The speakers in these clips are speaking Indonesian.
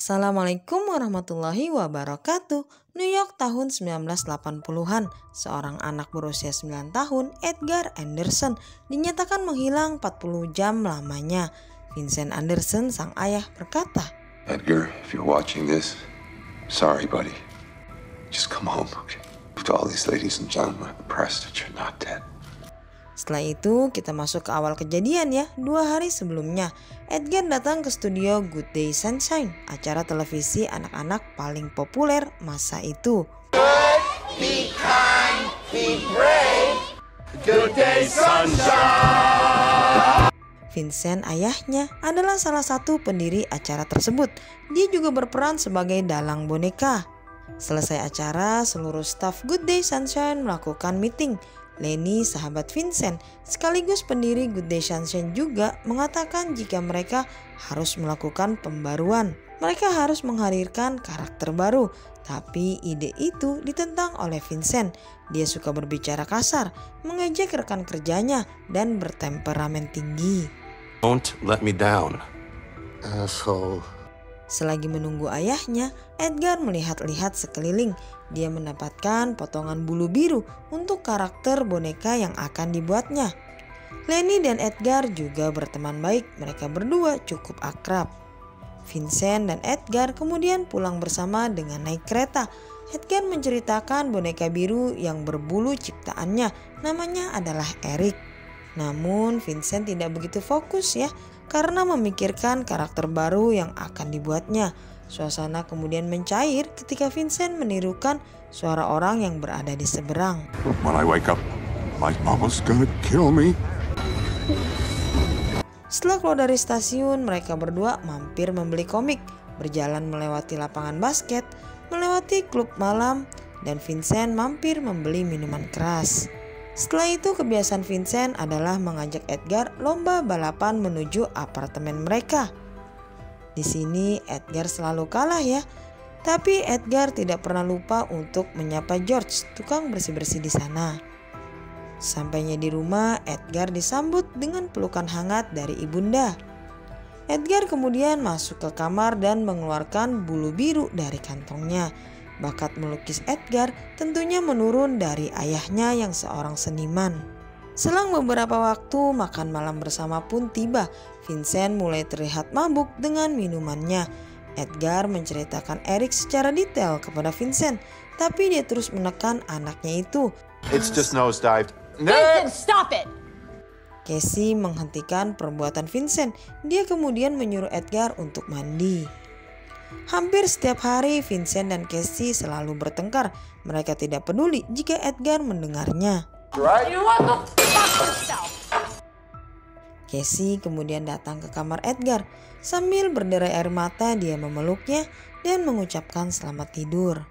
Assalamualaikum warahmatullahi wabarakatuh. New York tahun 1980-an, seorang anak berusia 9 tahun, Edgar Anderson, dinyatakan menghilang 40 jam lamanya. Vincent Anderson, sang ayah, berkata, Edgar, if you're watching this, sorry buddy. Just come home, okay? To all these ladies and gentlemen of the press that you're not dead. Setelah itu kita masuk ke awal kejadian ya. 2 hari sebelumnya Edgar datang ke studio Good Day Sunshine, acara televisi anak-anak paling populer masa itu. Good, be kind, be brave. Good Day Sunshine. Vincent, ayahnya, adalah salah satu pendiri acara tersebut. Dia juga berperan sebagai dalang boneka. Selesai acara, seluruh staf Good Day Sunshine melakukan meeting. Lenny, sahabat Vincent, sekaligus pendiri Good Day Sunshine, juga mengatakan jika mereka harus melakukan pembaruan. Mereka harus menghadirkan karakter baru, tapi ide itu ditentang oleh Vincent. Dia suka berbicara kasar, mengejek rekan kerjanya, dan bertemperamen tinggi. Don't let me down, asshole. Selagi menunggu ayahnya, Edgar melihat-lihat sekeliling. Dia mendapatkan potongan bulu biru untuk karakter boneka yang akan dibuatnya. Lenny dan Edgar juga berteman baik. Mereka berdua cukup akrab. Vincent dan Edgar kemudian pulang bersama dengan naik kereta. Edgar menceritakan boneka biru yang berbulu ciptaannya. Namanya adalah Eric. Namun Vincent tidak begitu fokus ya, karena memikirkan karakter baru yang akan dibuatnya. Suasana kemudian mencair ketika Vincent menirukan suara orang yang berada di seberang. When I wake up, my mama's gonna kill me. Setelah keluar dari stasiun, mereka berdua mampir membeli komik, berjalan melewati lapangan basket, melewati klub malam, dan Vincent mampir membeli minuman keras. Setelah itu kebiasaan Vincent adalah mengajak Edgar lomba balapan menuju apartemen mereka. Di sini Edgar selalu kalah ya, tapi Edgar tidak pernah lupa untuk menyapa George, tukang bersih-bersih di sana. Sampainya di rumah, Edgar disambut dengan pelukan hangat dari ibunda. Edgar kemudian masuk ke kamar dan mengeluarkan bulu biru dari kantongnya. Bakat melukis Edgar tentunya menurun dari ayahnya yang seorang seniman. Selang beberapa waktu, makan malam bersama pun tiba. Vincent mulai terlihat mabuk dengan minumannya. Edgar menceritakan Eric secara detail kepada Vincent, tapi dia terus menekan anaknya itu. It's just nosedived. Vincent, stop it! Casey menghentikan perbuatan Vincent. Dia kemudian menyuruh Edgar untuk mandi. Hampir setiap hari Vincent dan Casey selalu bertengkar. Mereka tidak peduli jika Edgar mendengarnya. You want to fuck yourself? Casey kemudian datang ke kamar Edgar. Sambil berderai air mata, dia memeluknya dan mengucapkan selamat tidur.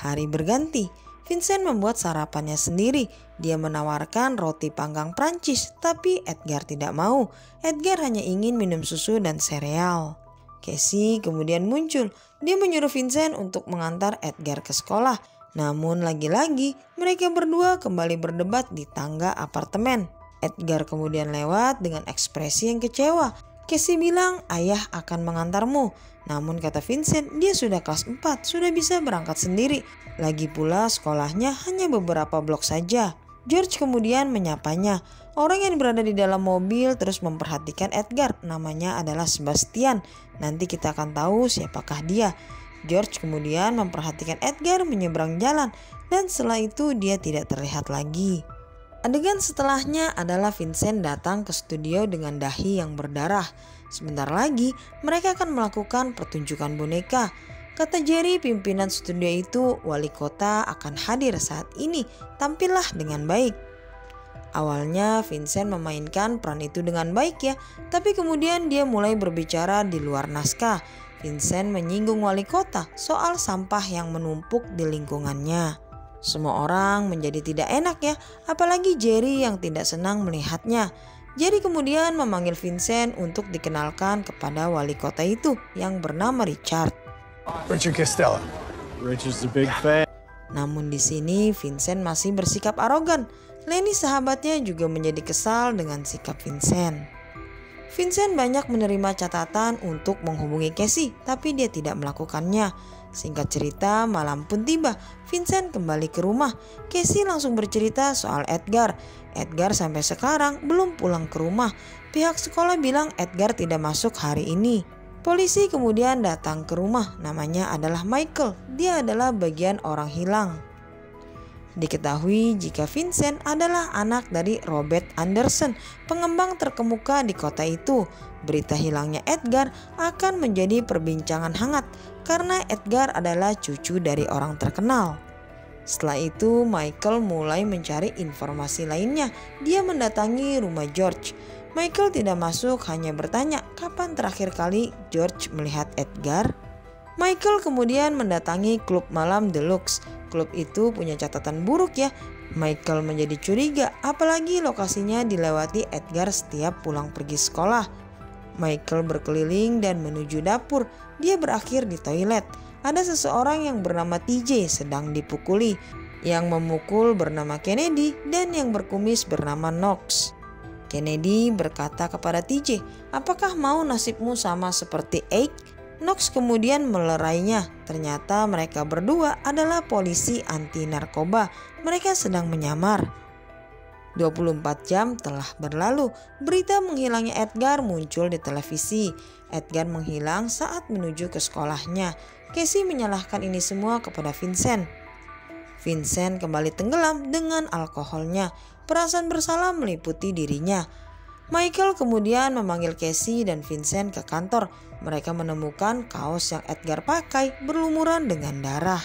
Hari berganti. Vincent membuat sarapannya sendiri. Dia menawarkan roti panggang Prancis, tapi Edgar tidak mau. Edgar hanya ingin minum susu dan sereal. Casey kemudian muncul. Dia menyuruh Vincent untuk mengantar Edgar ke sekolah. Namun lagi-lagi mereka berdua kembali berdebat di tangga apartemen. Edgar kemudian lewat dengan ekspresi yang kecewa. Casey bilang ayah akan mengantarmu. Namun kata Vincent, dia sudah kelas 4, sudah bisa berangkat sendiri. Lagi pula sekolahnya hanya beberapa blok saja. George kemudian menyapanya. Orang yang berada di dalam mobil terus memperhatikan Edgar. Namanya adalah Sebastian. Nanti kita akan tahu siapakah dia. George kemudian memperhatikan Edgar menyeberang jalan, dan setelah itu dia tidak terlihat lagi. Adegan setelahnya adalah Vincent datang ke studio dengan dahi yang berdarah. Sebentar lagi mereka akan melakukan pertunjukan boneka. Kata Jerry, pimpinan studio itu, wali kota akan hadir saat ini. Tampillah dengan baik. Awalnya Vincent memainkan peran itu dengan baik ya, tapi kemudian dia mulai berbicara di luar naskah. Vincent menyinggung wali kota soal sampah yang menumpuk di lingkungannya. Semua orang menjadi tidak enak ya, apalagi Jerry yang tidak senang melihatnya. Jerry kemudian memanggil Vincent untuk dikenalkan kepada wali kota itu yang bernama Richard. Richard Costello. Richard's a big fan. Namun di sini Vincent masih bersikap arogan. Lenny, sahabatnya, juga menjadi kesal dengan sikap Vincent. Vincent banyak menerima catatan untuk menghubungi Casey, tapi dia tidak melakukannya. Singkat cerita, malam pun tiba. Vincent kembali ke rumah. Casey langsung bercerita soal Edgar. Edgar sampai sekarang belum pulang ke rumah. Pihak sekolah bilang Edgar tidak masuk hari ini. Polisi kemudian datang ke rumah. Namanya adalah Michael. Dia adalah bagian orang hilang. Diketahui jika Vincent adalah anak dari Robert Anderson, pengembang terkemuka di kota itu. Berita hilangnya Edgar akan menjadi perbincangan hangat karena Edgar adalah cucu dari orang terkenal. Setelah itu Michael mulai mencari informasi lainnya. Dia mendatangi rumah George. Michael tidak masuk, hanya bertanya kapan terakhir kali George melihat Edgar. Michael kemudian mendatangi klub malam Deluxe. Klub itu punya catatan buruk ya. Michael menjadi curiga, apalagi lokasinya dilewati Edgar setiap pulang pergi sekolah. Michael berkeliling dan menuju dapur. Dia berakhir di toilet. Ada seseorang yang bernama TJ sedang dipukuli. Yang memukul bernama Kennedy dan yang berkumis bernama Knox. Kennedy berkata kepada TJ, "Apakah mau nasibmu sama seperti Ike?" Knox kemudian melerainya. Ternyata mereka berdua adalah polisi anti narkoba. Mereka sedang menyamar. 24 jam telah berlalu. Berita menghilangnya Edgar muncul di televisi. Edgar menghilang saat menuju ke sekolahnya. Casey menyalahkan ini semua kepada Vincent. Vincent kembali tenggelam dengan alkoholnya. Perasaan bersalah meliputi dirinya. Michael kemudian memanggil Casey dan Vincent ke kantor. Mereka menemukan kaos yang Edgar pakai berlumuran dengan darah.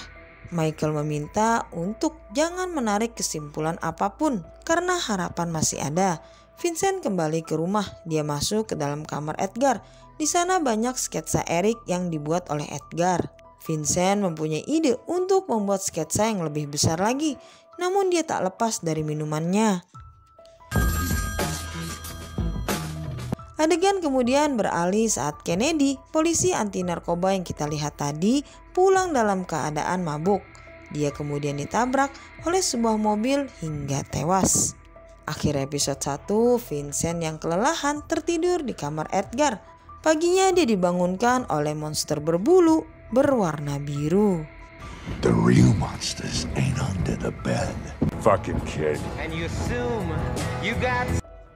Michael meminta untuk jangan menarik kesimpulan apapun karena harapan masih ada. Vincent kembali ke rumah. Dia masuk ke dalam kamar Edgar. Di sana banyak sketsa Eric yang dibuat oleh Edgar. Vincent mempunyai ide untuk membuat sketsa yang lebih besar lagi. Namun dia tak lepas dari minumannya. Adegan kemudian beralih saat Kennedy, polisi anti narkoba yang kita lihat tadi, pulang dalam keadaan mabuk. Dia kemudian ditabrak oleh sebuah mobil hingga tewas. Akhir episode 1, Vincent yang kelelahan tertidur di kamar Edgar. Paginya dia dibangunkan oleh monster berbulu berwarna biru. The real monsters ain't under the bed. Fucking kid.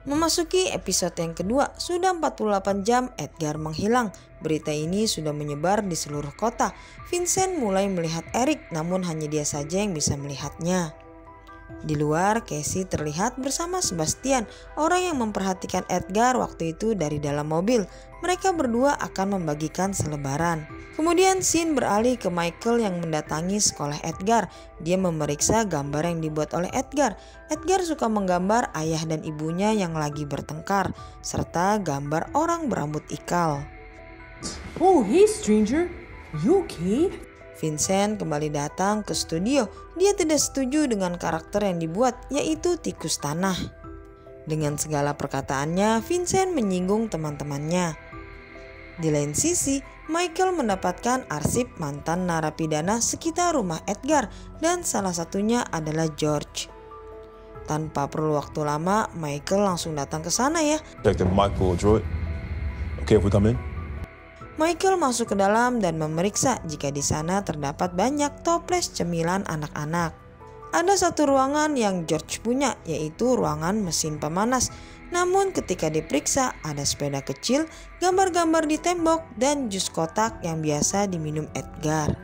Memasuki episode yang kedua, sudah 48 jam Edgar menghilang. Berita ini sudah menyebar di seluruh kota. Vincent mulai melihat Eric, namun hanya dia saja yang bisa melihatnya. Di luar, Casey terlihat bersama Sebastian, orang yang memperhatikan Edgar waktu itu dari dalam mobil. Mereka berdua akan membagikan selebaran. Kemudian scene beralih ke Michael yang mendatangi sekolah Edgar. Dia memeriksa gambar yang dibuat oleh Edgar. Edgar suka menggambar ayah dan ibunya yang lagi bertengkar, serta gambar orang berambut ikal. Oh, hey stranger. You okay? Vincent kembali datang ke studio. Dia tidak setuju dengan karakter yang dibuat, yaitu tikus tanah. Dengan segala perkataannya, Vincent menyinggung teman-temannya. Di lain sisi, Michael mendapatkan arsip mantan narapidana sekitar rumah Edgar dan salah satunya adalah George. Tanpa perlu waktu lama, Michael langsung datang ke sana ya. Detective Michael Druitt. Okay if we come in? Michael masuk ke dalam dan memeriksa jika di sana terdapat banyak toples cemilan anak-anak. Ada satu ruangan yang George punya, yaitu ruangan mesin pemanas. Namun ketika diperiksa, ada sepeda kecil, gambar-gambar di tembok, dan jus kotak yang biasa diminum Edgar.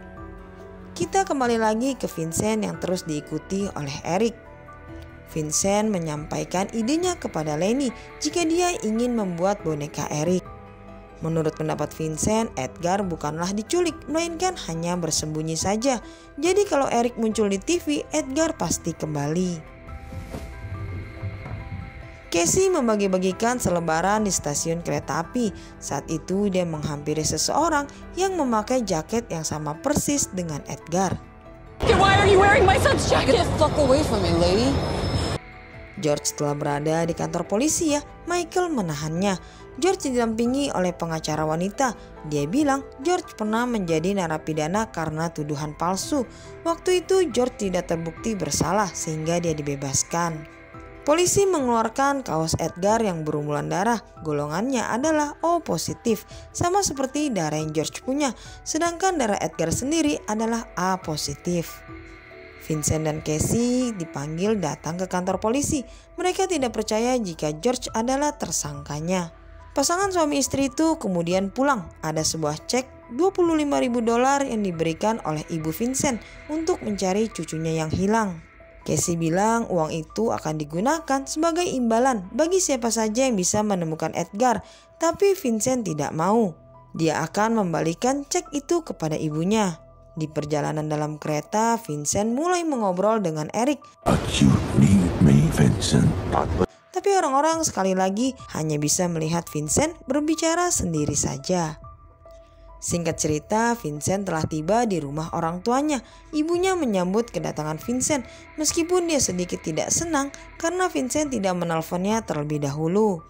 Kita kembali lagi ke Vincent yang terus diikuti oleh Eric. Vincent menyampaikan idenya kepada Lenny jika dia ingin membuat boneka Eric. Menurut pendapat Vincent, Edgar bukanlah diculik, melainkan hanya bersembunyi saja. Jadi kalau Eric muncul di TV, Edgar pasti kembali. Casey membagi-bagikan selebaran di stasiun kereta api. Saat itu dia menghampiri seseorang yang memakai jaket yang sama persis dengan Edgar. Why are you wearing my son's jacket? Get the fuck away from me, lady. George telah berada di kantor polisi ya. Michael menahannya. George didampingi oleh pengacara wanita. Dia bilang George pernah menjadi narapidana karena tuduhan palsu. Waktu itu George tidak terbukti bersalah sehingga dia dibebaskan. Polisi mengeluarkan kaos Edgar yang berumuran darah. Golongannya adalah O positif, sama seperti darah yang George punya. Sedangkan darah Edgar sendiri adalah A positif. Vincent dan Casey dipanggil datang ke kantor polisi. Mereka tidak percaya jika George adalah tersangkanya. Pasangan suami istri itu kemudian pulang. Ada sebuah cek $25.000 yang diberikan oleh ibu Vincent untuk mencari cucunya yang hilang. Casey bilang uang itu akan digunakan sebagai imbalan bagi siapa saja yang bisa menemukan Edgar, tapi Vincent tidak mau. Dia akan membalikan cek itu kepada ibunya. Di perjalanan dalam kereta, Vincent mulai mengobrol dengan Eric. But you need me, Vincent. Tapi orang-orang sekali lagi hanya bisa melihat Vincent berbicara sendiri saja. Singkat cerita, Vincent telah tiba di rumah orang tuanya. Ibunya menyambut kedatangan Vincent meskipun dia sedikit tidak senang karena Vincent tidak menelponnya terlebih dahulu.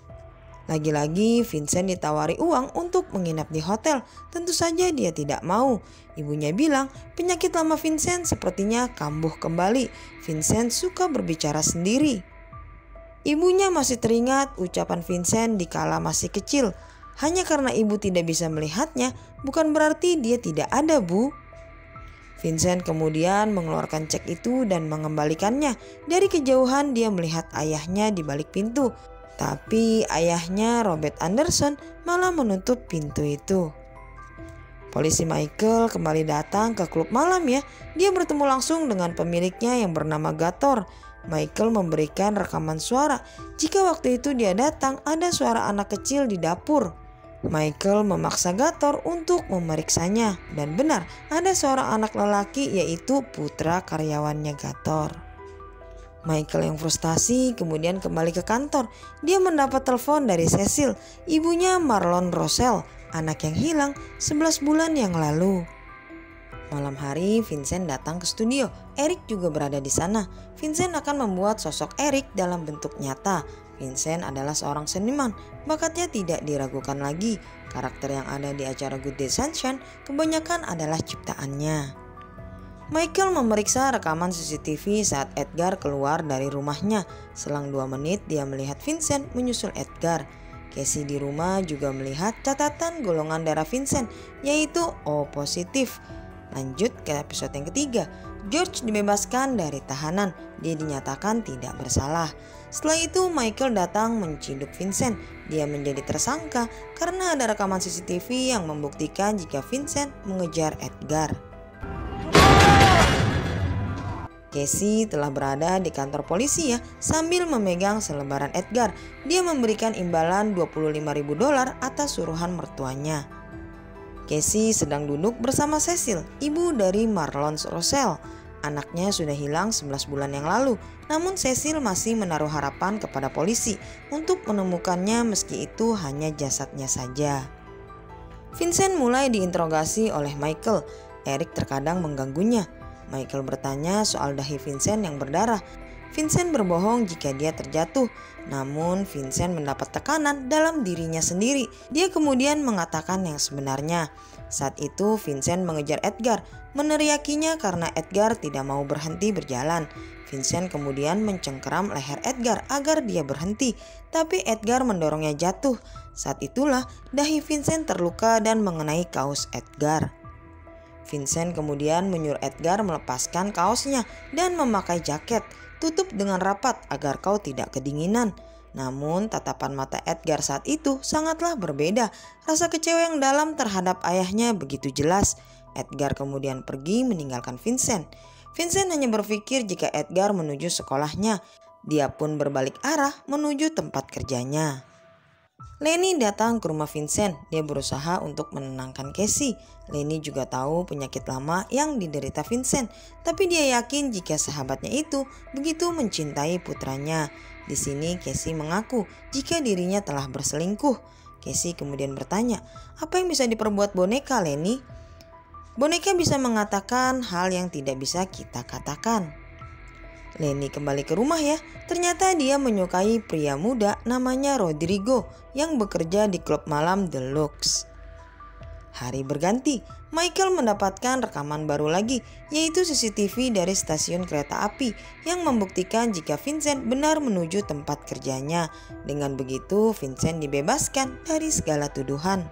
Lagi-lagi Vincent ditawari uang untuk menginap di hotel. Tentu saja dia tidak mau. Ibunya bilang penyakit lama Vincent sepertinya kambuh kembali. Vincent suka berbicara sendiri. Ibunya masih teringat ucapan Vincent dikala masih kecil. Hanya karena ibu tidak bisa melihatnya, bukan berarti dia tidak ada, Bu. Vincent kemudian mengeluarkan cek itu dan mengembalikannya. Dari kejauhan dia melihat ayahnya di balik pintu. Tapi ayahnya, Robert Anderson, malah menutup pintu itu. Polisi Michael kembali datang ke klub malam ya. Dia bertemu langsung dengan pemiliknya yang bernama Gator. Michael memberikan rekaman suara. Jika waktu itu dia datang, ada suara anak kecil di dapur. Michael memaksa Gator untuk memeriksanya. Dan benar, ada seorang anak lelaki yaitu putra karyawannya Gator. Michael yang frustasi kemudian kembali ke kantor. Dia mendapat telepon dari Cecil, ibunya Marlon Rosell, anak yang hilang 11 bulan yang lalu. Malam hari Vincent datang ke studio. Eric juga berada di sana. Vincent akan membuat sosok Eric dalam bentuk nyata. Vincent adalah seorang seniman. Bakatnya tidak diragukan lagi. Karakter yang ada di acara Good Day Sunshine kebanyakan adalah ciptaannya. Michael memeriksa rekaman CCTV saat Edgar keluar dari rumahnya. Selang 2 menit dia melihat Vincent menyusul Edgar. Casey di rumah juga melihat catatan golongan darah Vincent yaitu O positif. Lanjut ke episode yang ketiga. George dibebaskan dari tahanan. Dia dinyatakan tidak bersalah. Setelah itu Michael datang menciduk Vincent. Dia menjadi tersangka karena ada rekaman CCTV yang membuktikan jika Vincent mengejar Edgar. Casey telah berada di kantor polisi ya, sambil memegang selebaran Edgar. Dia memberikan imbalan $25.000 atas suruhan mertuanya. Casey sedang duduk bersama Cecil, ibu dari Marlon Rosell. Anaknya sudah hilang 11 bulan yang lalu, namun Cecil masih menaruh harapan kepada polisi untuk menemukannya meski itu hanya jasadnya saja. Vincent mulai diinterogasi oleh Michael. Eric terkadang mengganggunya. Michael bertanya soal dahi Vincent yang berdarah. Vincent berbohong jika dia terjatuh, namun Vincent mendapat tekanan dalam dirinya sendiri. Dia kemudian mengatakan yang sebenarnya. Saat itu Vincent mengejar Edgar, meneriakinya karena Edgar tidak mau berhenti berjalan. Vincent kemudian mencengkeram leher Edgar agar dia berhenti, tapi Edgar mendorongnya jatuh. Saat itulah dahi Vincent terluka dan mengenai kaos Edgar. Vincent kemudian menyuruh Edgar melepaskan kaosnya dan memakai jaket. Tutup dengan rapat agar kau tidak kedinginan. Namun tatapan mata Edgar saat itu sangatlah berbeda. Rasa kecewa yang dalam terhadap ayahnya begitu jelas. Edgar kemudian pergi meninggalkan Vincent. Vincent hanya berpikir jika Edgar menuju sekolahnya. Dia pun berbalik arah menuju tempat kerjanya. Lenny datang ke rumah Vincent. Dia berusaha untuk menenangkan Casey. Lenny juga tahu penyakit lama yang diderita Vincent, tapi dia yakin jika sahabatnya itu begitu mencintai putranya. Di sini Casey mengaku jika dirinya telah berselingkuh. Casey kemudian bertanya, apa yang bisa diperbuat boneka, Lenny? Boneka bisa mengatakan hal yang tidak bisa kita katakan. Lenny kembali ke rumah ya. Ternyata dia menyukai pria muda namanya Rodrigo yang bekerja di klub malam The Lux. Hari berganti. Michael mendapatkan rekaman baru lagi, yaitu CCTV dari stasiun kereta api yang membuktikan jika Vincent benar menuju tempat kerjanya. Dengan begitu, Vincent dibebaskan dari segala tuduhan.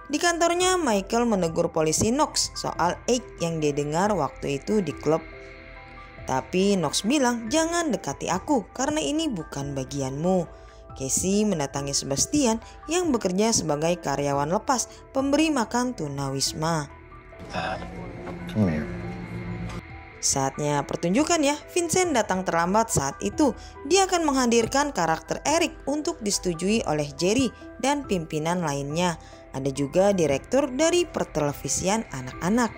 Di kantornya, Michael menegur polisi Knox soal Ike yang dia dengar waktu itu di klub. Tapi Knox bilang, jangan dekati aku karena ini bukan bagianmu. Casey mendatangi Sebastian yang bekerja sebagai karyawan lepas pemberi makan tunawisma. Saatnya pertunjukan ya. Vincent datang terlambat saat itu. Dia akan menghadirkan karakter Eric untuk disetujui oleh Jerry dan pimpinan lainnya. Ada juga direktur dari pertelevisian anak-anak.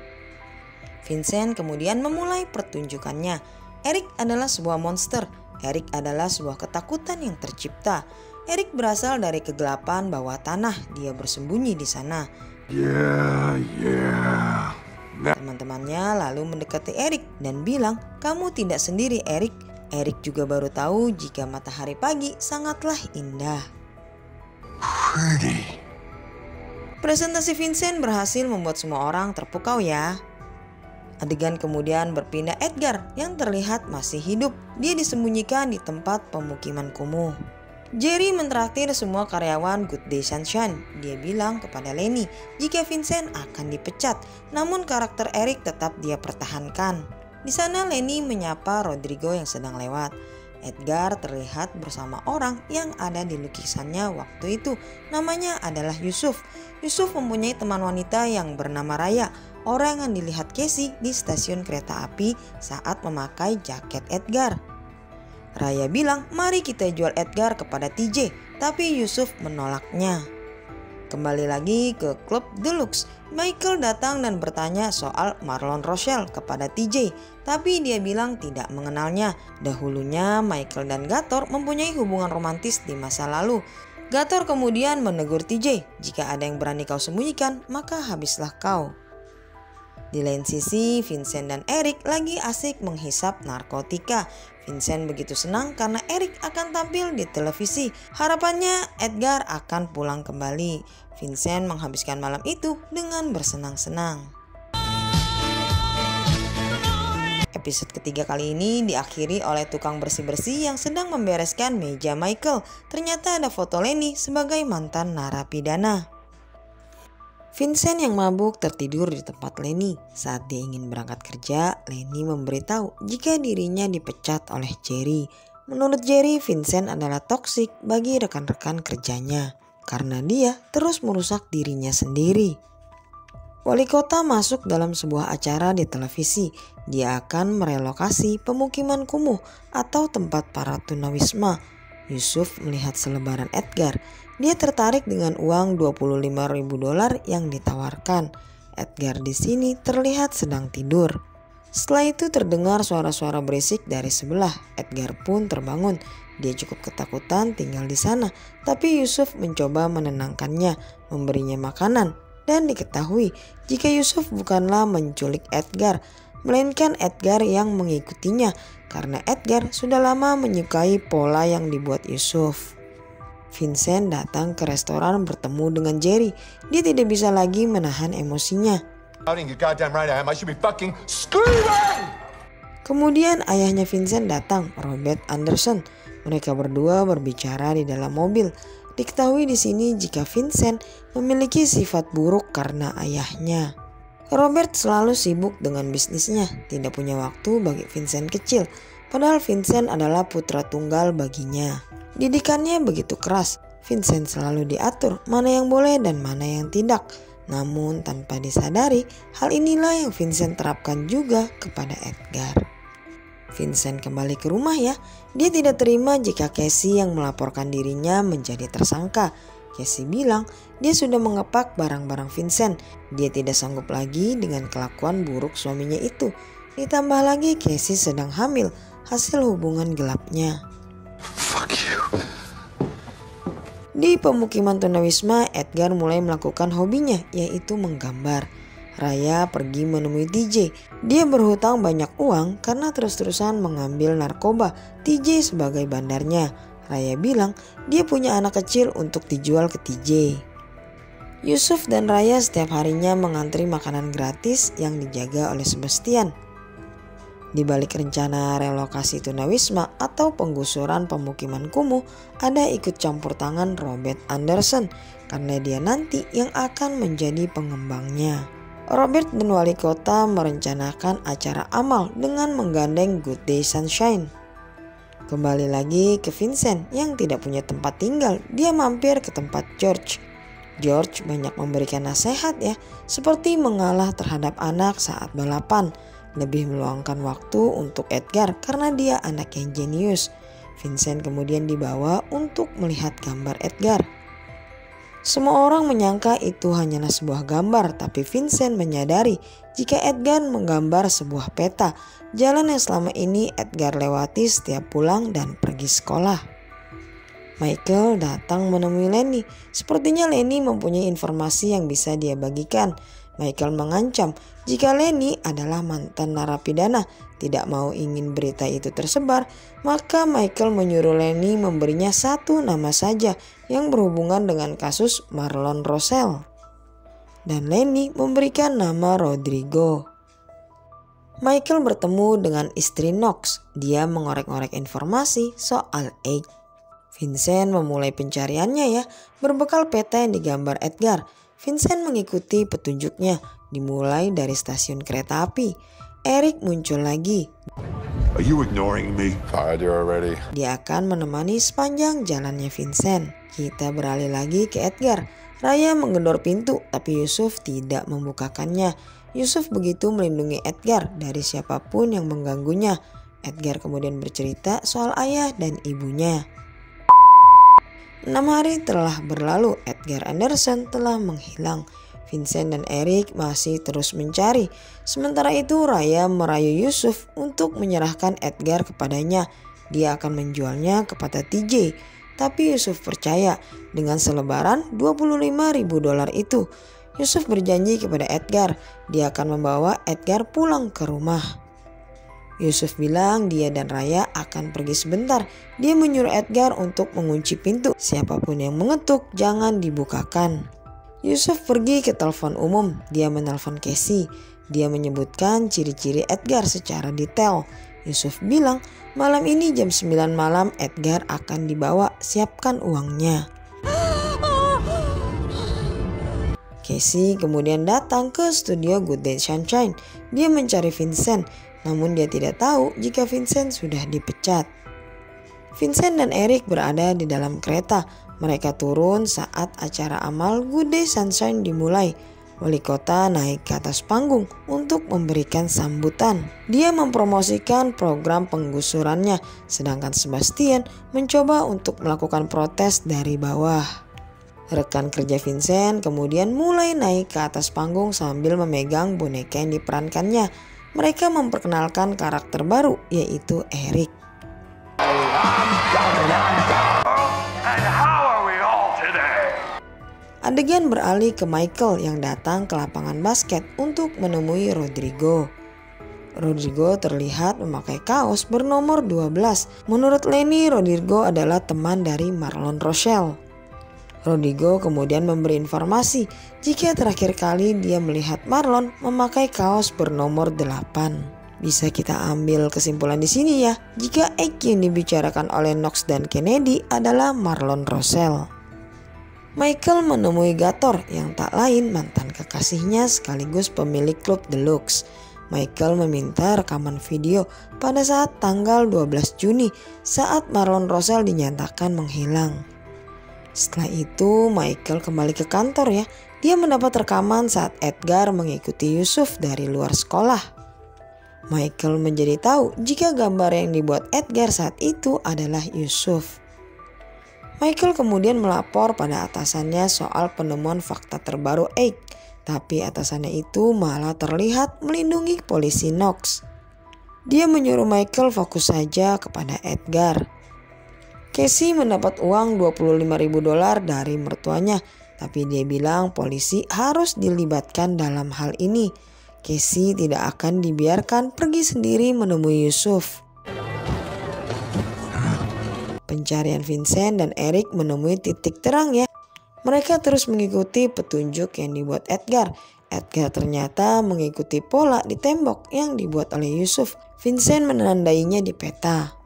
Vincent kemudian memulai pertunjukannya. Eric adalah sebuah monster. Eric adalah sebuah ketakutan yang tercipta. Eric berasal dari kegelapan bawah tanah. Dia bersembunyi di sana. Teman-temannya lalu mendekati Eric dan bilang, kamu tidak sendiri Eric. Eric juga baru tahu jika matahari pagi sangatlah indah. Presentasi Vincent berhasil membuat semua orang terpukau ya. Adegan kemudian berpindah Edgar yang terlihat masih hidup. Dia disembunyikan di tempat pemukiman kumuh. Jerry mentraktir semua karyawan Good Day Sunshine. Dia bilang kepada Lenny jika Vincent akan dipecat, namun karakter Eric tetap dia pertahankan. Di sana Lenny menyapa Rodrigo yang sedang lewat. Edgar terlihat bersama orang yang ada di lukisannya waktu itu. Namanya adalah Yusuf. Yusuf mempunyai teman wanita yang bernama Raya, orang yang dilihat Casey di stasiun kereta api saat memakai jaket Edgar. Raya bilang, mari kita jual Edgar kepada TJ, tapi Yusuf menolaknya. Kembali lagi ke klub Deluxe, Michael datang dan bertanya soal Marlon Rochelle kepada TJ, tapi dia bilang tidak mengenalnya. Dahulunya Michael dan Gator mempunyai hubungan romantis di masa lalu. Gator kemudian menegur TJ, jika ada yang berani kau sembunyikan, maka habislah kau. Di lain sisi, Vincent dan Eric lagi asik menghisap narkotika. Vincent begitu senang karena Eric akan tampil di televisi. Harapannya Edgar akan pulang kembali. Vincent menghabiskan malam itu dengan bersenang-senang. Episode ketiga kali ini diakhiri oleh tukang bersih-bersih yang sedang membereskan meja Michael. Ternyata ada foto Lenny sebagai mantan narapidana. Vincent yang mabuk tertidur di tempat Lenny. Saat dia ingin berangkat kerja, Lenny memberitahu jika dirinya dipecat oleh Jerry. Menurut Jerry, Vincent adalah toksik bagi rekan-rekan kerjanya karena dia terus merusak dirinya sendiri. Wali kota masuk dalam sebuah acara di televisi. Dia akan merelokasi pemukiman kumuh atau tempat para tunawisma. Yusuf melihat selebaran Edgar. Dia tertarik dengan uang $25.000 yang ditawarkan. Edgar di sini terlihat sedang tidur. Setelah itu terdengar suara-suara berisik dari sebelah. Edgar pun terbangun. Dia cukup ketakutan tinggal di sana, tapi Yusuf mencoba menenangkannya, memberinya makanan, dan diketahui jika Yusuf bukanlah menculik Edgar, melainkan Edgar yang mengikutinya, karena Edgar sudah lama menyukai pola yang dibuat Yusuf. Vincent datang ke restoran bertemu dengan Jerry. Dia tidak bisa lagi menahan emosinya. Kemudian ayahnya Vincent datang, Robert Anderson. Mereka berdua berbicara di dalam mobil. Diketahui di sini jika Vincent memiliki sifat buruk karena ayahnya. Robert selalu sibuk dengan bisnisnya, tidak punya waktu bagi Vincent kecil. Padahal Vincent adalah putra tunggal baginya. Didikannya begitu keras. Vincent selalu diatur mana yang boleh dan mana yang tidak. Namun tanpa disadari, hal inilah yang Vincent terapkan juga kepada Edgar. Vincent kembali ke rumah ya. Dia tidak terima jika Casey yang melaporkan dirinya menjadi tersangka. Casey bilang dia sudah mengepak barang-barang Vincent. Dia tidak sanggup lagi dengan kelakuan buruk suaminya itu. Ditambah lagi Casey sedang hamil, hasil hubungan gelapnya. Fuck you. Di pemukiman tunawisma, Edgar mulai melakukan hobinya, yaitu menggambar. Raya pergi menemui TJ. Dia berhutang banyak uang karena terus-terusan mengambil narkoba TJ sebagai bandarnya. Raya bilang dia punya anak kecil untuk dijual ke TJ. Yusuf dan Raya setiap harinya mengantri makanan gratis yang dijaga oleh Sebastian. Di balik rencana relokasi tunawisma atau penggusuran pemukiman kumuh, ada ikut campur tangan Robert Anderson karena dia nanti yang akan menjadi pengembangnya. Robert dan wali kota merencanakan acara amal dengan menggandeng Good Day Sunshine. Kembali lagi ke Vincent yang tidak punya tempat tinggal, dia mampir ke tempat George. George banyak memberikan nasihat ya, seperti mengalah terhadap anak saat balapan. Lebih meluangkan waktu untuk Edgar karena dia anak yang jenius. Vincent kemudian dibawa untuk melihat gambar Edgar. Semua orang menyangka itu hanyalah sebuah gambar, tapi Vincent menyadari jika Edgar menggambar sebuah peta, jalan yang selama ini Edgar lewati setiap pulang dan pergi sekolah. Michael datang menemui Lenny. Sepertinya Lenny mempunyai informasi yang bisa dia bagikan. Michael mengancam jika Lenny adalah mantan narapidana, tidak mau ingin berita itu tersebar, maka Michael menyuruh Lenny memberinya satu nama saja yang berhubungan dengan kasus Marlon Rosell. Dan Lenny memberikan nama Rodrigo. Michael bertemu dengan istri Knox. Dia mengorek-ngorek informasi soal Ike. Vincent memulai pencariannya ya, berbekal peta yang digambar Edgar. Vincent mengikuti petunjuknya, dimulai dari stasiun kereta api. Eric muncul lagi. Are you ignoring me? Tired already. Dia akan menemani sepanjang jalannya Vincent. Kita beralih lagi ke Edgar. Raya menggedor pintu, tapi Yusuf tidak membukakannya. Yusuf begitu melindungi Edgar dari siapapun yang mengganggunya. Edgar kemudian bercerita soal ayah dan ibunya. 6 hari telah berlalu, Edgar Anderson telah menghilang. Vincent dan Eric masih terus mencari. Sementara itu Raya merayu Yusuf untuk menyerahkan Edgar kepadanya. Dia akan menjualnya kepada TJ. Tapi Yusuf percaya dengan selebaran $25.000 itu. Yusuf berjanji kepada Edgar, dia akan membawa Edgar pulang ke rumah. Yusuf bilang dia dan Raya akan pergi sebentar. Dia menyuruh Edgar untuk mengunci pintu. Siapapun yang mengetuk jangan dibukakan. Yusuf pergi ke telepon umum. Dia menelpon Casey. Dia menyebutkan ciri-ciri Edgar secara detail. Yusuf bilang malam ini jam 9 malam Edgar akan dibawa. Siapkan uangnya. Casey kemudian datang ke studio Good Day Sunshine. Dia mencari Vincent. Namun dia tidak tahu jika Vincent sudah dipecat. Vincent dan Eric berada di dalam kereta. Mereka turun saat acara amal Good Day Sunshine dimulai. Wali kota naik ke atas panggung untuk memberikan sambutan. Dia mempromosikan program penggusurannya, sedangkan Sebastian mencoba untuk melakukan protes dari bawah. Rekan kerja Vincent kemudian mulai naik ke atas panggung sambil memegang boneka yang diperankannya. Mereka memperkenalkan karakter baru, yaitu Eric. Adegan beralih ke Michael yang datang ke lapangan basket untuk menemui Rodrigo. Rodrigo terlihat memakai kaos bernomor 12. Menurut Lenny, Rodrigo adalah teman dari Marlon Rosell. Rodrigo kemudian memberi informasi jika terakhir kali dia melihat Marlon memakai kaos bernomor 8. Bisa kita ambil kesimpulan di sini ya, jika Ike yang dibicarakan oleh Knox dan Kennedy adalah Marlon Rosell. Michael menemui Gator yang tak lain mantan kekasihnya sekaligus pemilik klub Deluxe. Michael meminta rekaman video pada saat tanggal 12 Juni saat Marlon Rosell dinyatakan menghilang. Setelah itu Michael kembali ke kantor ya. Dia mendapat rekaman saat Edgar mengikuti Yusuf dari luar sekolah. Michael menjadi tahu jika gambar yang dibuat Edgar saat itu adalah Yusuf. Michael kemudian melapor pada atasannya soal penemuan fakta terbaru Ike. Tapi atasannya itu malah terlihat melindungi polisi Knox. Dia menyuruh Michael fokus saja kepada Edgar. Casey mendapat uang $25.000 dari mertuanya, tapi dia bilang polisi harus dilibatkan dalam hal ini. Casey tidak akan dibiarkan pergi sendiri menemui Yusuf. Pencarian Vincent dan Eric menemui titik terang ya. Mereka terus mengikuti petunjuk yang dibuat Edgar. Edgar ternyata mengikuti pola di tembok yang dibuat oleh Yusuf. Vincent menandainya di peta.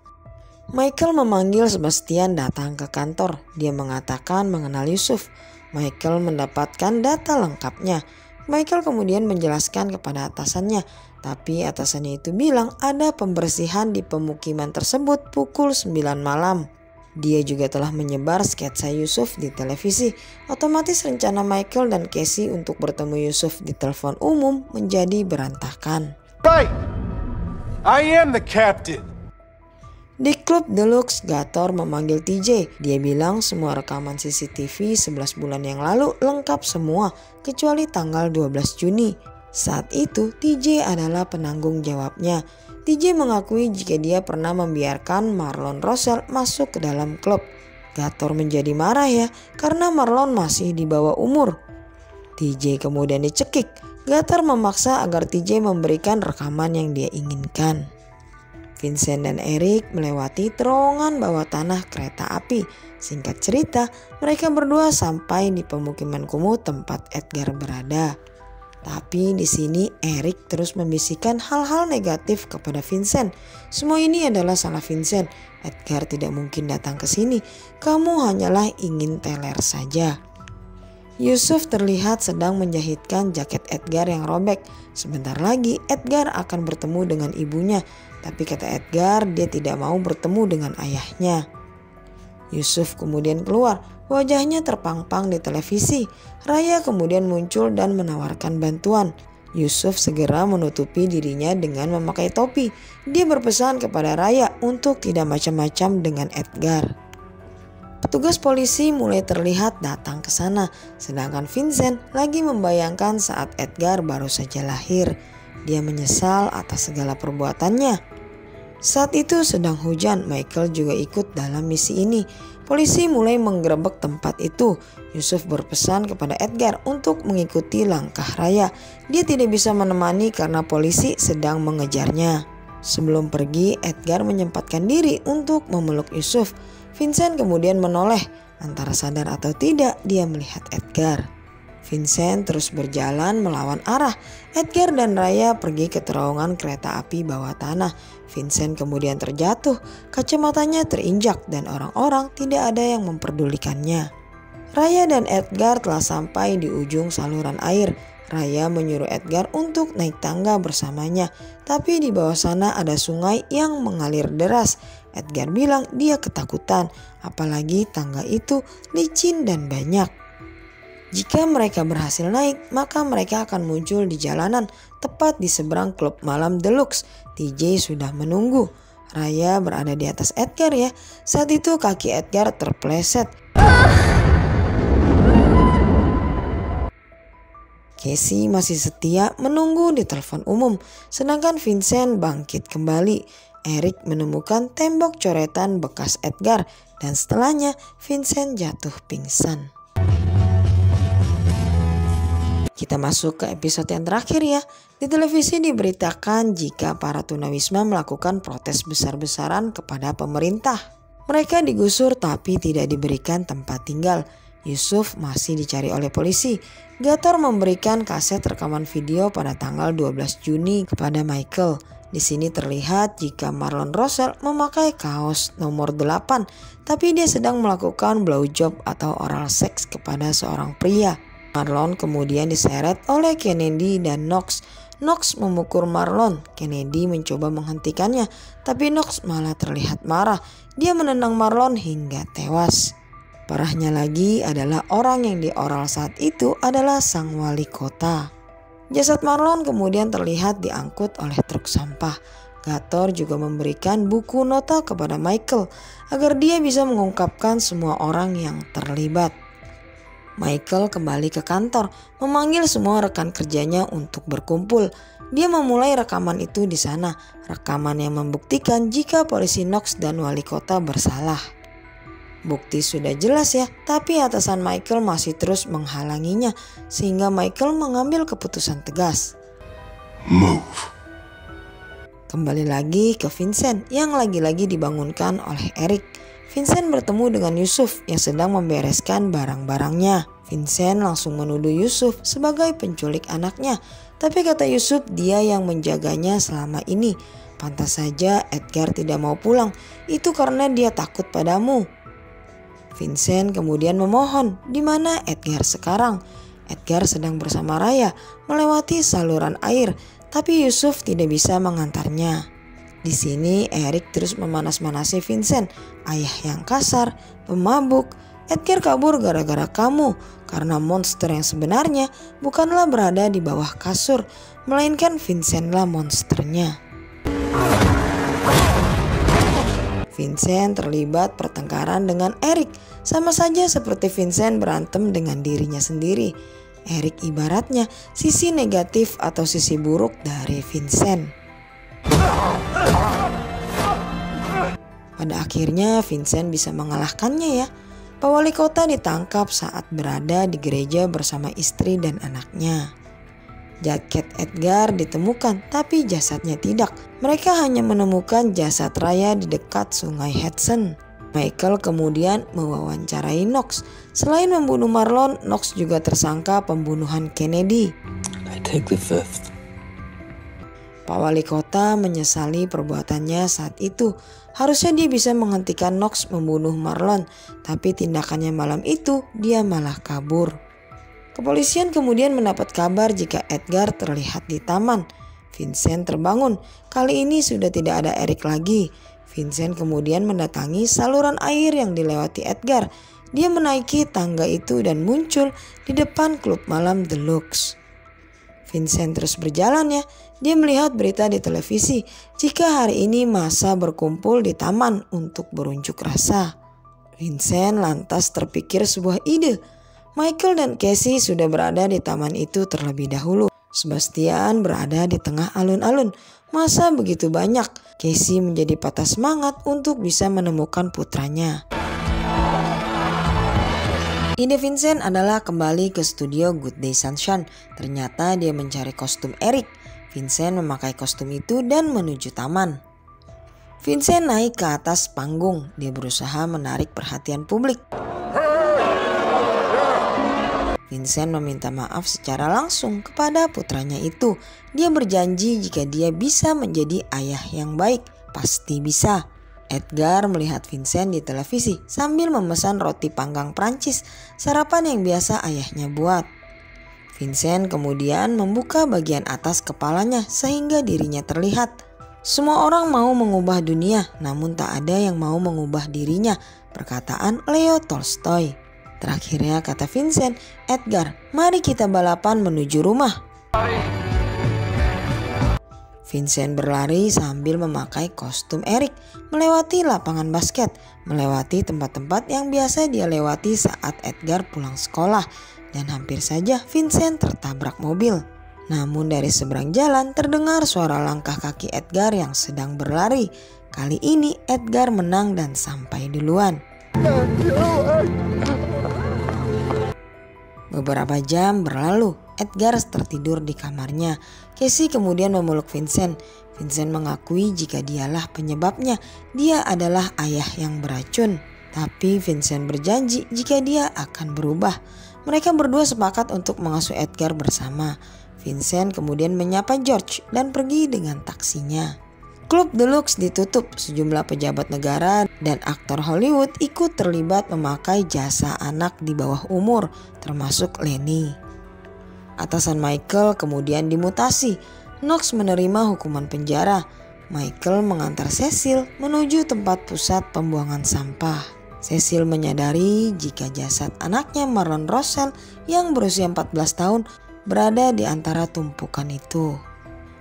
Michael memanggil Sebastian datang ke kantor. Dia mengatakan mengenal Yusuf. Michael mendapatkan data lengkapnya. Michael kemudian menjelaskan kepada atasannya, tapi atasannya itu bilang ada pembersihan di pemukiman tersebut pukul 9 malam. Dia juga telah menyebar sketsa Yusuf di televisi. Otomatis rencana Michael dan Casey untuk bertemu Yusuf di telepon umum menjadi berantakan. Right! I am the captain! Di klub Deluxe, Gator memanggil TJ. Dia bilang semua rekaman CCTV 11 bulan yang lalu lengkap semua, kecuali tanggal 12 Juni. Saat itu, TJ adalah penanggung jawabnya. TJ mengakui jika dia pernah membiarkan Marlon Russell masuk ke dalam klub. Gator menjadi marah ya, karena Marlon masih di bawah umur. TJ kemudian dicekik. Gator memaksa agar TJ memberikan rekaman yang dia inginkan. Vincent dan Eric melewati terowongan bawah tanah kereta api. Singkat cerita, mereka berdua sampai di pemukiman kumuh tempat Edgar berada. Tapi di sini Eric terus membisikkan hal-hal negatif kepada Vincent. Semua ini adalah salah Vincent. Edgar tidak mungkin datang ke sini. Kamu hanyalah ingin teler saja. Yusuf terlihat sedang menjahitkan jaket Edgar yang robek. Sebentar lagi Edgar akan bertemu dengan ibunya. Tapi kata Edgar, dia tidak mau bertemu dengan ayahnya. Yusuf kemudian keluar, wajahnya terpang-pang di televisi. Raya kemudian muncul dan menawarkan bantuan. Yusuf segera menutupi dirinya dengan memakai topi. Dia berpesan kepada Raya untuk tidak macam-macam dengan Edgar. Petugas polisi mulai terlihat datang ke sana, sedangkan Vincent lagi membayangkan saat Edgar baru saja lahir. Dia menyesal atas segala perbuatannya. Saat itu sedang hujan, Michael juga ikut dalam misi ini. Polisi mulai menggerebek tempat itu. Yusuf berpesan kepada Edgar untuk mengikuti langkah Raya. Dia tidak bisa menemani karena polisi sedang mengejarnya. Sebelum pergi, Edgar menyempatkan diri untuk memeluk Yusuf. Vincent kemudian menoleh. Antara sadar atau tidak, dia melihat Edgar. Vincent terus berjalan melawan arah. Edgar dan Raya pergi ke terowongan kereta api bawah tanah. Vincent kemudian terjatuh, kacamatanya terinjak dan orang-orang tidak ada yang memperdulikannya. Raya dan Edgar telah sampai di ujung saluran air. Raya menyuruh Edgar untuk naik tangga bersamanya, tapi di bawah sana ada sungai yang mengalir deras. Edgar bilang dia ketakutan, apalagi tangga itu licin dan banyak. Jika mereka berhasil naik, maka mereka akan muncul di jalanan tepat di seberang klub malam Deluxe. TJ sudah menunggu. Raya berada di atas Edgar ya. Saat itu kaki Edgar terpleset. Casey masih setia menunggu di telepon umum, sedangkan Vincent bangkit kembali. Eric menemukan tembok coretan bekas Edgar dan setelahnya Vincent jatuh pingsan. Kita masuk ke episode yang terakhir ya. Di televisi diberitakan jika para tunawisma melakukan protes besar-besaran kepada pemerintah. Mereka digusur tapi tidak diberikan tempat tinggal. Yusuf masih dicari oleh polisi. Gator memberikan kaset rekaman video pada tanggal 12 Juni kepada Michael. Di sini terlihat jika Marlon Russell memakai kaos nomor 8, tapi dia sedang melakukan blowjob atau oral seks kepada seorang pria. Marlon kemudian diseret oleh Kennedy dan Knox. Knox memukul Marlon. Kennedy mencoba menghentikannya, tapi Knox malah terlihat marah. Dia menendang Marlon hingga tewas. Parahnya lagi adalah orang yang dioral saat itu adalah sang wali kota. Jasad Marlon kemudian terlihat diangkut oleh truk sampah. Gator juga memberikan buku nota kepada Michael agar dia bisa mengungkapkan semua orang yang terlibat. Michael kembali ke kantor, memanggil semua rekan kerjanya untuk berkumpul. Dia memulai rekaman itu di sana, rekaman yang membuktikan jika polisi Knox dan wali kota bersalah. Bukti sudah jelas ya, tapi atasan Michael masih terus menghalanginya, sehingga Michael mengambil keputusan tegas. Move. Kembali lagi ke Vincent yang lagi-lagi dibangunkan oleh Eric. Vincent bertemu dengan Yusuf yang sedang membereskan barang-barangnya. Vincent langsung menuduh Yusuf sebagai penculik anaknya. Tapi kata Yusuf, dia yang menjaganya selama ini. Pantas saja Edgar tidak mau pulang. Itu karena dia takut padamu. Vincent kemudian memohon, di mana Edgar sekarang? Edgar sedang bersama Raya melewati saluran air, tapi Yusuf tidak bisa mengantarnya. Di sini Eric terus memanas-manasi Vincent, ayah yang kasar, pemabuk. Edgar kabur gara-gara kamu, karena monster yang sebenarnya bukanlah berada di bawah kasur, melainkan Vincentlah monsternya. Vincent terlibat pertengkaran dengan Eric, sama saja seperti Vincent berantem dengan dirinya sendiri. Eric ibaratnya sisi negatif atau sisi buruk dari Vincent. Pada akhirnya Vincent bisa mengalahkannya ya. Pak Wali Kota ditangkap saat berada di gereja bersama istri dan anaknya. Jaket Edgar ditemukan tapi jasadnya tidak. Mereka hanya menemukan jasad Raya di dekat sungai Hudson. Michael kemudian mewawancarai Knox. Selain membunuh Marlon, Knox juga tersangka pembunuhan Kennedy. I take the fifth. Pak Wali Kota menyesali perbuatannya saat itu. Harusnya dia bisa menghentikan Knox membunuh Marlon, tapi tindakannya malam itu dia malah kabur. Kepolisian kemudian mendapat kabar jika Edgar terlihat di taman. Vincent terbangun, kali ini sudah tidak ada Eric lagi. Vincent kemudian mendatangi saluran air yang dilewati Edgar. Dia menaiki tangga itu dan muncul di depan klub malam The Lux. Vincent terus berjalan ya. Dia melihat berita di televisi jika hari ini massa berkumpul di taman untuk berunjuk rasa. Vincent lantas terpikir sebuah ide. Michael dan Casey sudah berada di taman itu terlebih dahulu. Sebastian berada di tengah alun-alun. Massa begitu banyak. Casey menjadi patah semangat untuk bisa menemukan putranya. Ide Vincent adalah kembali ke studio Good Day Sunshine. Ternyata dia mencari kostum Eric. Vincent memakai kostum itu dan menuju taman. Vincent naik ke atas panggung. Dia berusaha menarik perhatian publik. Vincent meminta maaf secara langsung kepada putranya itu. Dia berjanji jika dia bisa menjadi ayah yang baik. Pasti bisa. Edgar melihat Vincent di televisi sambil memesan roti panggang Prancis, sarapan yang biasa ayahnya buat. Vincent kemudian membuka bagian atas kepalanya sehingga dirinya terlihat. Semua orang mau mengubah dunia, namun tak ada yang mau mengubah dirinya, perkataan Leo Tolstoy. Terakhirnya kata Vincent, Edgar, mari kita balapan menuju rumah. Vincent berlari sambil memakai kostum Eric, melewati lapangan basket, melewati tempat-tempat yang biasa dia lewati saat Edgar pulang sekolah. Dan hampir saja Vincent tertabrak mobil. Namun dari seberang jalan terdengar suara langkah kaki Edgar yang sedang berlari. Kali ini Edgar menang dan sampai duluan. Beberapa jam berlalu, Edgar tertidur di kamarnya. Casey kemudian memeluk Vincent. Vincent mengakui jika dialah penyebabnya. Dia adalah ayah yang beracun. Tapi Vincent berjanji jika dia akan berubah. Mereka berdua sepakat untuk mengasuh Edgar bersama. Vincent kemudian menyapa George dan pergi dengan taksinya. Klub The Lux ditutup. Sejumlah pejabat negara dan aktor Hollywood ikut terlibat memakai jasa anak di bawah umur, termasuk Lenny. Atasan Michael kemudian dimutasi. Knox menerima hukuman penjara. Michael mengantar Cecil menuju tempat pusat pembuangan sampah. Cecil menyadari jika jasad anaknya Marlon Russell yang berusia 14 tahun berada di antara tumpukan itu.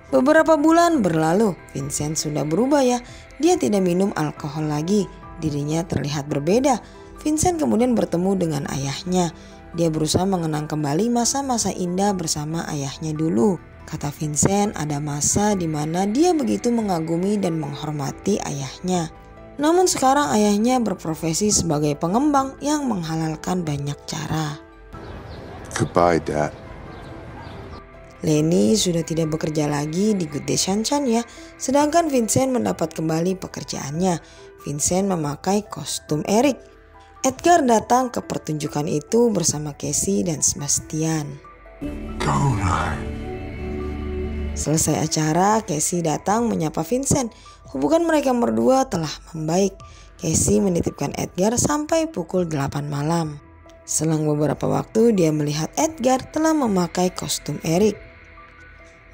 Beberapa bulan berlalu, Vincent sudah berubah ya. Dia tidak minum alkohol lagi. Dirinya terlihat berbeda. Vincent kemudian bertemu dengan ayahnya. Dia berusaha mengenang kembali masa-masa indah bersama ayahnya dulu. Kata Vincent, ada masa di mana dia begitu mengagumi dan menghormati ayahnya. Namun sekarang ayahnya berprofesi sebagai pengembang yang menghalalkan banyak cara. Goodbye, Dad. Lenny sudah tidak bekerja lagi di Good Day Shanshan ya, sedangkan Vincent mendapat kembali pekerjaannya. Vincent memakai kostum Eric. Edgar datang ke pertunjukan itu bersama Casey dan Sebastian. Selesai acara, Casey datang menyapa Vincent. Hubungan mereka berdua telah membaik. Casey menitipkan Edgar sampai pukul 8 malam. Selang beberapa waktu dia melihat Edgar telah memakai kostum Eric.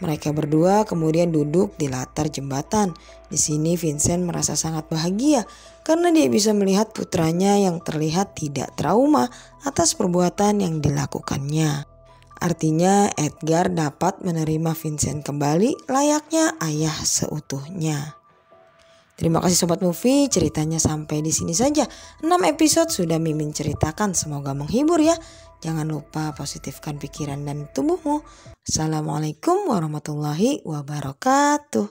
Mereka berdua kemudian duduk di latar jembatan. Di sini Vincent merasa sangat bahagia karena dia bisa melihat putranya yang terlihat tidak trauma atas perbuatan yang dilakukannya. Artinya Edgar dapat menerima Vincent kembali layaknya ayah seutuhnya. Terima kasih Sobat Movie, ceritanya sampai di sini saja. 6 episode sudah Mimin ceritakan, semoga menghibur ya. Jangan lupa positifkan pikiran dan tubuhmu. Assalamualaikum warahmatullahi wabarakatuh.